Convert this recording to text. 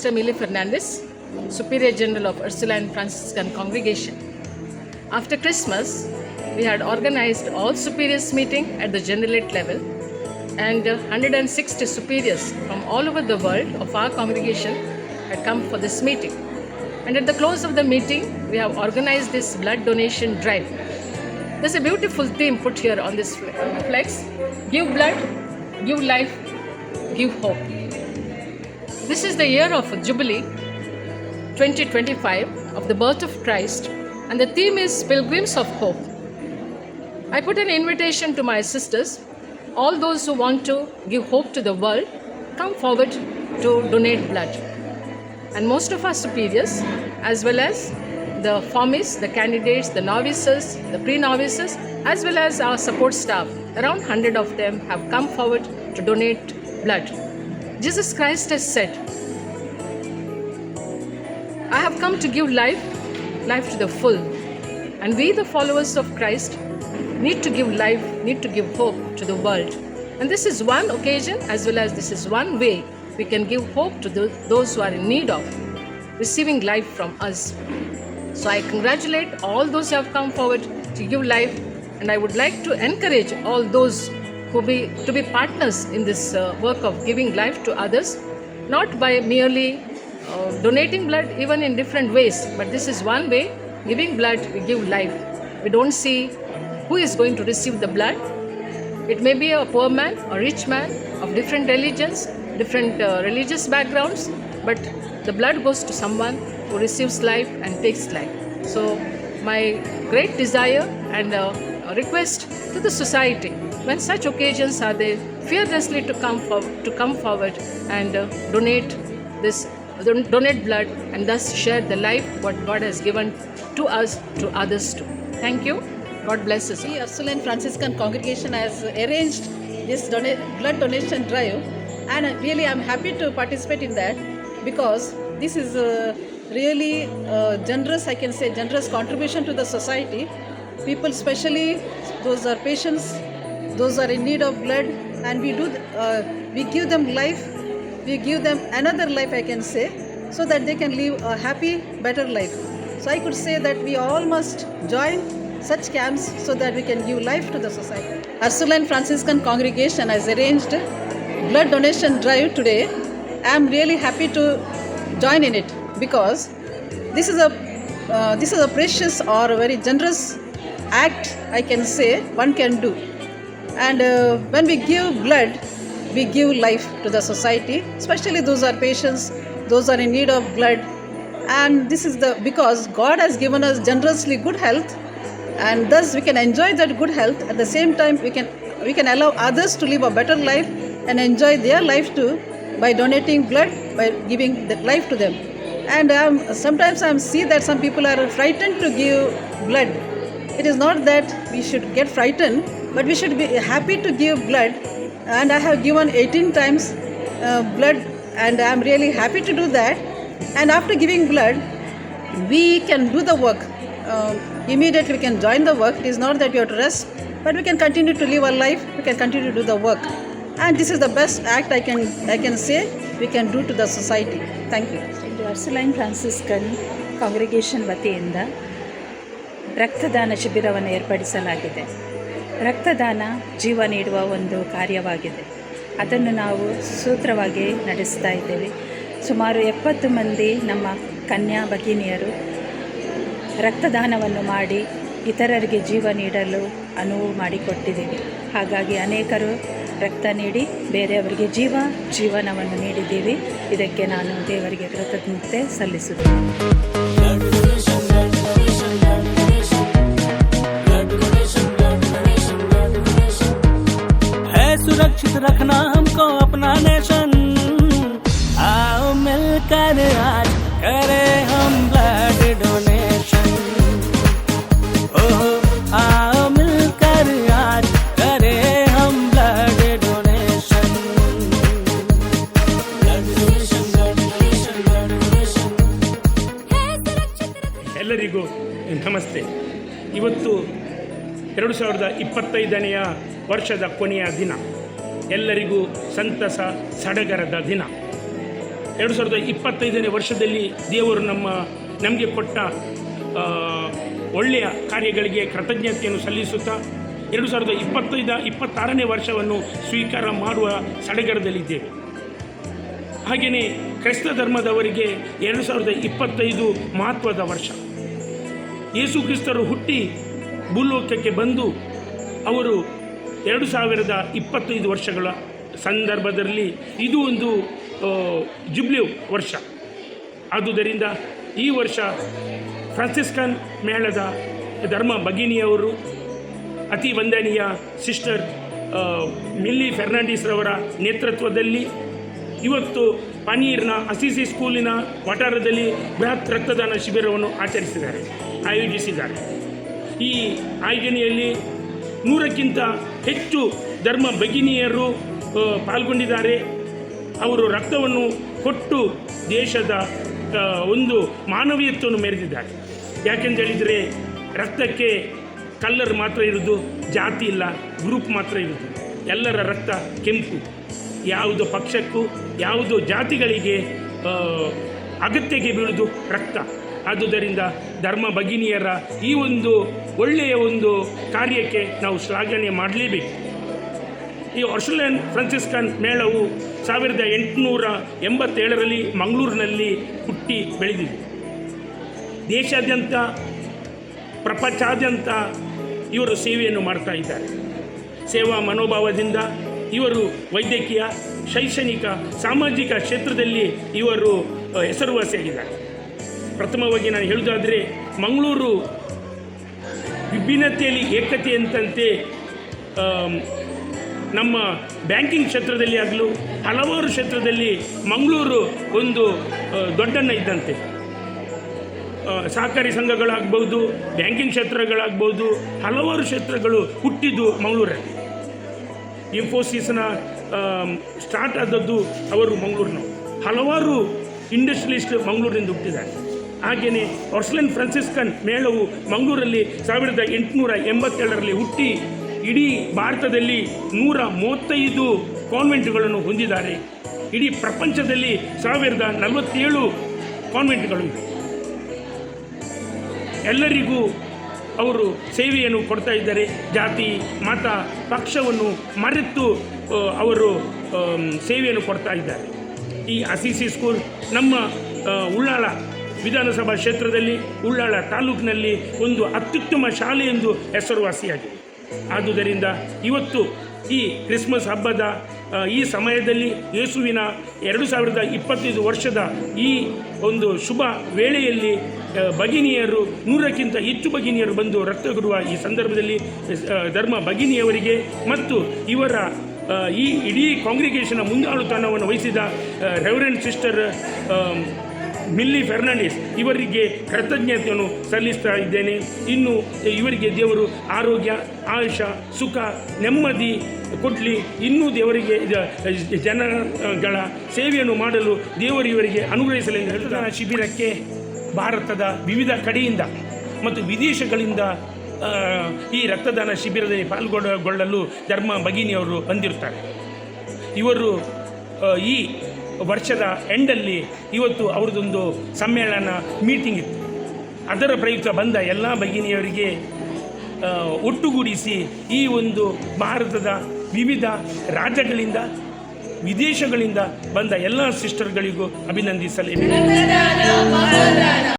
Pastor Emilio Fernandez, Superior General of Ursuline Franciscan Congregation. After Christmas, we had organized all superiors meeting at the generalate level, and 160 superiors from all over the world of our congregation had come for this meeting. And at the close of the meeting, we have organized this blood donation drive. There's a beautiful theme put here on this flex: give blood, give life, give hope. This is the year of Jubilee 2025 of the birth of Christ, and the theme is Pilgrims of Hope. I put an invitation to my sisters, all those who want to give hope to the world, come forward to donate blood. And most of our superiors, as well as the formis, the candidates, the novices, the pre-novices, as well as our support staff, around 100 of them have come forward to donate blood. Jesus Christ has said, I have come to give life to the full. And we, the followers of Christ, need to give life, need to give hope to the world. And this is one occasion, as well as this is one way we can give hope to those who are in need of receiving life from us. So I congratulate all those who have come forward to give life, and I would like to encourage all those to be partners in this work of giving life to others, not by merely donating blood, even in different ways, but this is one way. Giving blood, we give life. We don't see who is going to receive the blood. It may be a poor man, a rich man, of different religions, different religious backgrounds, but the blood goes to someone who receives life and takes life. So my great desire and request to the society, when such occasions are there, fearlessly to come forward and donate blood, and thus share the life what God has given to us to others too. Thank you. God bless us. The Ursuline Franciscan Congregation has arranged this blood donation drive, and really I'm happy to participate in that, because this is really generous, I can say, generous contribution to the society. People, especially those are patients, those are in need of blood, and we give them life, we give them another life, I can say, so that they can live a happy, better life. So I could say that we all must join such camps so that we can give life to the society. Ursuline Franciscan Congregation has arranged blood donation drive today. I am really happy to join in it, because this is a precious or a very generous act, I can say, one can do. And when we give blood, we give life to the society, especially those are patients, those are in need of blood. And this is because God has given us generously good health, and thus we can enjoy that good health. At the same time, we can allow others to live a better life and enjoy their life too by donating blood, by giving the life to them. And sometimes I see that some people are frightened to give blood. It is not that we should get frightened, but we should be happy to give blood. And I have given 18 times blood, and I am really happy to do that. And after giving blood, we can do the work. Immediately we can join the work. It is not that we have to rest, but we can continue to live our life, we can continue to do the work. And this is the best act I can say we can do to the society. Thank you. ಇದು ಅರ್ಸುಲೈನ್ Franciscan congregation ವತಿಯಿಂದ ರಕ್ತದಾನ ಶಿಬಿರವನ್ನು ಏರ್ಪಡಿಸಲಾಗಿದೆ. ರಕ್ತದಾನ ಜೀವ ನೀಡುವ ಒಂದು ಕಾರ್ಯವಾಗಿದೆ. ಅದನ್ನು ನಾವು ಸೂತ್ರವಾಗಿ ನಡೆಸ್ತಾ ಇದ್ದೇವೆ. ಸುಮಾರು 70 ಮಂದಿ ನಮ್ಮ ಕನ್ಯಾ ಭಗಿನಿಯರು ರಕ್ತದಾನವನ್ನು ಮಾಡಿ ಇತರರಿಗೆ ಜೀವ ನೀಡಲು ಅನುವು ಮಾಡಿಕೊಟ್ಟಿದ್ದೀವಿ. ಹಾಗಾಗಿ ಅನೇಕರು ರಕ್ತ ನೀಡಿ ಬೇರೆಯವರಿಗೆ ಜೀವನವನ್ನು ನೀಡಿದ್ದೀವಿ. ಇದಕ್ಕೆ ನಾನು ದೇವರಿಗೆ ಕೃತಜ್ಞತೆ ಸಲ್ಲಿಸುತ್ತೇನೆ. सुरक्षित रखना हमको अपना नेशन, आओ मिलकर आज करें हम ब्लड डोनेशन. आओ मिलकर आज करें हम ब्लड डोनेशन. ಎಲ್ಲರಿಗೂ ನಮಸ್ತೆ. ಇವತ್ತು 2025ನೇ ವರ್ಷದ ಕೊನೆಯ ದಿನ, ಎಲ್ಲರಿಗೂ ಸಂತಸ ಸಡಗರದ ದಿನ. 2025ನೇ ವರ್ಷದಲ್ಲಿ ದೇವರು ನಮಗೆ ಕೊಟ್ಟ ಒಳ್ಳೆಯ ಕಾರ್ಯಗಳಿಗೆ ಕೃತಜ್ಞತೆಯನ್ನು ಸಲ್ಲಿಸುತ್ತಾ 2026ನೇ ವರ್ಷವನ್ನು ಸ್ವೀಕಾರ ಮಾಡುವ ಸಡಗರದಲ್ಲಿದ್ದೇವೆ. ಹಾಗೆಯೇ ಕ್ರೈಸ್ತ ಧರ್ಮದವರಿಗೆ 2025 ಮಹತ್ವದ ವರ್ಷ. ಯೇಸು ಕ್ರಿಸ್ತರು ಹುಟ್ಟಿ ಭೂಲೋಕಕ್ಕೆ ಬಂದು ಅವರು 2025 ವರ್ಷಗಳ ಸಂದರ್ಭದಲ್ಲಿ ಇದು ಒಂದು ಜುಬ್ಲಿ ವರ್ಷ. ಆದುದರಿಂದ ಈ ವರ್ಷ ಫ್ರಾನ್ಸಿಸ್ಕನ್ ಮೇಳದ ಧರ್ಮ ಭಗಿನಿಯವರು ಅತಿ ವಂದನೀಯ ಸಿಸ್ಟರ್ ಮಿಲ್ಲಿ ಫೆರ್ನಾಂಡಿಸ್ರವರ ನೇತೃತ್ವದಲ್ಲಿ ಇವತ್ತು ಪನೀರ್ನ ಅಸಿಸಿ ಸ್ಕೂಲಿನ ವಠಾರದಲ್ಲಿ ಬೃಹತ್ ರಕ್ತದಾನ ಶಿಬಿರವನ್ನು ಆಯೋಜಿಸಿದ್ದಾರೆ. ಈ ಆಯೋಜನೆಯಲ್ಲಿ 100ಕ್ಕಿಂತ ಹೆಚ್ಚು ಧರ್ಮ ಭಗಿನಿಯರು ಪಾಲ್ಗೊಂಡಿದ್ದಾರೆ. ಅವರು ರಕ್ತವನ್ನು ಕೊಟ್ಟು ದೇಶದ ಒಂದು ಮಾನವೀಯತೆಯನ್ನು ಮೆರೆದಿದ್ದಾರೆ. ಯಾಕೆಂದೇಳಿದರೆ ರಕ್ತಕ್ಕೆ ಕಲ್ಲರ್ ಮಾತ್ರ ಇರೋದು, ಜಾತಿ ಇಲ್ಲ, ಗ್ರೂಪ್ ಮಾತ್ರ ಇರೋದು. ಎಲ್ಲರ ರಕ್ತ ಕೆಂಪು. ಯಾವುದು ಪಕ್ಷಕ್ಕೂ ಯಾವುದು ಜಾತಿಗಳಿಗೆ ಅಗತ್ಯಕ್ಕೆ ಬೀಳುವುದು ರಕ್ತ. ಆದುದರಿಂದ ಧರ್ಮ ಭಗಿನಿಯರ ಈ ಒಂದು ಒಳ್ಳೆಯ ಒಂದು ಕಾರ್ಯಕ್ಕೆ ನಾವು ಶ್ಲಾಘನೆ ಮಾಡಲೇಬೇಕು. ಈ ಒರ್ಸುಲನ್ ಫ್ರಾನ್ಸಿಸ್ಕನ್ ಮೇಳವು 1887ರಲ್ಲಿ ಮಂಗಳೂರಿನಲ್ಲಿ ಹುಟ್ಟಿ ಬೆಳೆದಿದೆ. ದೇಶಾದ್ಯಂತ ಪ್ರಪಂಚಾದ್ಯಂತ ಇವರು ಸೇವೆಯನ್ನು ಮಾಡ್ತಾ ಇದ್ದಾರೆ. ಸೇವಾ ಮನೋಭಾವದಿಂದ ಇವರು ವೈದ್ಯಕೀಯ, ಶೈಕ್ಷಣಿಕ, ಸಾಮಾಜಿಕ ಕ್ಷೇತ್ರದಲ್ಲಿ ಇವರು ಹೆಸರುವಾಸಿಯಾಗಿದ್ದಾರೆ. ಪ್ರಥಮವಾಗಿ ನಾನು ಹೇಳುವುದಾದರೆ, ಮಂಗಳೂರು ವಿಭಿನ್ನತೆಯಲ್ಲಿ ಏಕತೆ ಅಂತಂತೆ ನಮ್ಮ ಬ್ಯಾಂಕಿಂಗ್ ಕ್ಷೇತ್ರದಲ್ಲಿ ಆಗಲೂ ಹಲವಾರು ಕ್ಷೇತ್ರದಲ್ಲಿ ಮಂಗಳೂರು ಒಂದು ದೊಡ್ಡಣ್ಣ ಇದ್ದಂತೆ. ಸಹಕಾರಿ ಸಂಘಗಳಾಗ್ಬೋದು, ಬ್ಯಾಂಕಿಂಗ್ ಕ್ಷೇತ್ರಗಳಾಗ್ಬೋದು, ಹಲವಾರು ಕ್ಷೇತ್ರಗಳು ಹುಟ್ಟಿದ್ದು ಮಂಗಳೂರಲ್ಲಿ. ಇನ್ಫೋಸಿಸ್ನ ಸ್ಟಾರ್ಟ್ ಆದದ್ದು ಅವರು ಮಂಗಳೂರಿನವರು. ಹಲವಾರು ಇಂಡಸ್ಟ್ರಿಯಲಿಸ್ಟ್ ಮಂಗಳೂರಿನಿಂದ ಹುಟ್ಟಿದ್ದಾರೆ. ಹಾಗೆಯೇ ಒರ್ಸುಲನ್ ಫ್ರಾನ್ಸಿಸ್ಕನ್ ಮೇಳವು ಮಂಗಳೂರಲ್ಲಿ 1887ರಲ್ಲಿ ಹುಟ್ಟಿ ಇಡೀ ಭಾರತದಲ್ಲಿ 135 ಕಾನ್ವೆಂಟ್ಗಳನ್ನು ಹೊಂದಿದ್ದಾರೆ. ಇಡೀ ಪ್ರಪಂಚದಲ್ಲಿ 1047 ಕಾನ್ವೆಂಟ್ಗಳು ಇವೆ. ಎಲ್ಲರಿಗೂ ಅವರು ಸೇವೆಯನ್ನು ಕೊಡ್ತಾ ಇದ್ದಾರೆ. ಜಾತಿ, ಮತ, ಪಕ್ಷವನ್ನು ಮರೆತು ಅವರು ಸೇವೆಯನ್ನು ಕೊಡ್ತಾ ಇದ್ದಾರೆ. ಈ ಅಸಿಸಿ ಸ್ಕೂಲ್ ನಮ್ಮ ಉಳ್ಳಾಳ ವಿಧಾನಸಭಾ ಕ್ಷೇತ್ರದಲ್ಲಿ, ಉಳ್ಳಾಳ ತಾಲೂಕಿನಲ್ಲಿ ಒಂದು ಅತ್ಯುತ್ತಮ ಶಾಲೆ ಎಂದು ಹೆಸರುವಾಸಿಯಾಗಿದೆ. ಆದುದರಿಂದ ಇವತ್ತು ಈ ಕ್ರಿಸ್ಮಸ್ ಹಬ್ಬದ ಈ ಸಮಯದಲ್ಲಿ ಯೇಸುವಿನ 2025 ವರ್ಷದ ಈ ಒಂದು ಶುಭ ವೇಳೆಯಲ್ಲಿ ಭಗಿನಿಯರು 100ಕ್ಕಿಂತ ಹೆಚ್ಚು ಭಗಿನಿಯರು ಬಂದು ರಕ್ತ ಕೊಡುವ ಈ ಸಂದರ್ಭದಲ್ಲಿ ಧರ್ಮ ಭಗಿನಿಯವರಿಗೆ ಮತ್ತು ಇವರ ಈ ಇಡೀ ಕಾಂಗ್ರಿಗೇಷನ್ನ ಮುಂದಾಳುತನವನ್ನು ವಹಿಸಿದ ರೆವರೆಂಡ್ ಸಿಸ್ಟರ್ ಮಿಲ್ಲಿ ಫೆರ್ನಾಂಡಿಸ್ ಇವರಿಗೆ ಕೃತಜ್ಞತೆಯನ್ನು ಸಲ್ಲಿಸ್ತಾ ಇದ್ದೇನೆ. ಇನ್ನು ಇವರಿಗೆ ದೇವರು ಆರೋಗ್ಯ, ಆಯುಷ, ಸುಖ, ನೆಮ್ಮದಿ ಕೊಡಲಿ. ಇನ್ನೂ ದೇವರಿಗೆ ಜನಗಳ ಸೇವೆಯನ್ನು ಮಾಡಲು ದೇವರು ಇವರಿಗೆ ಅನುಗ್ರಹಿಸಲಿ ಎಂದು ರಕ್ತದಾನ ಶಿಬಿರಕ್ಕೆ ಭಾರತದ ವಿವಿಧ ಕಡೆಯಿಂದ ಮತ್ತು ವಿದೇಶಗಳಿಂದ ಈ ರಕ್ತದಾನ ಶಿಬಿರದಲ್ಲಿ ಪಾಲ್ಗೊಳ್ಳಲು ಧರ್ಮ ಭಗಿನಿಯವರು ಬಂದಿರುತ್ತಾರೆ. ಇವರು ಈ ವರ್ಷದ ಎಂಡಲ್ಲಿ ಇವತ್ತು ಅವ್ರದ್ದೊಂದು ಸಮ್ಮೇಳನ ಮೀಟಿಂಗ್ ಇತ್ತು. ಅದರ ಪ್ರಯುಕ್ತ ಬಂದ ಎಲ್ಲ ಭಗಿನಿಯವರಿಗೆ ಒಟ್ಟುಗೂಡಿಸಿ ಈ ಒಂದು ಭಾರತದ ವಿವಿಧ ರಾಜ್ಯಗಳಿಂದ ವಿದೇಶಗಳಿಂದ ಬಂದ ಎಲ್ಲ ಸಿಸ್ಟರ್ಗಳಿಗೂ ಅಭಿನಂದಿಸಲೇಬೇಕು.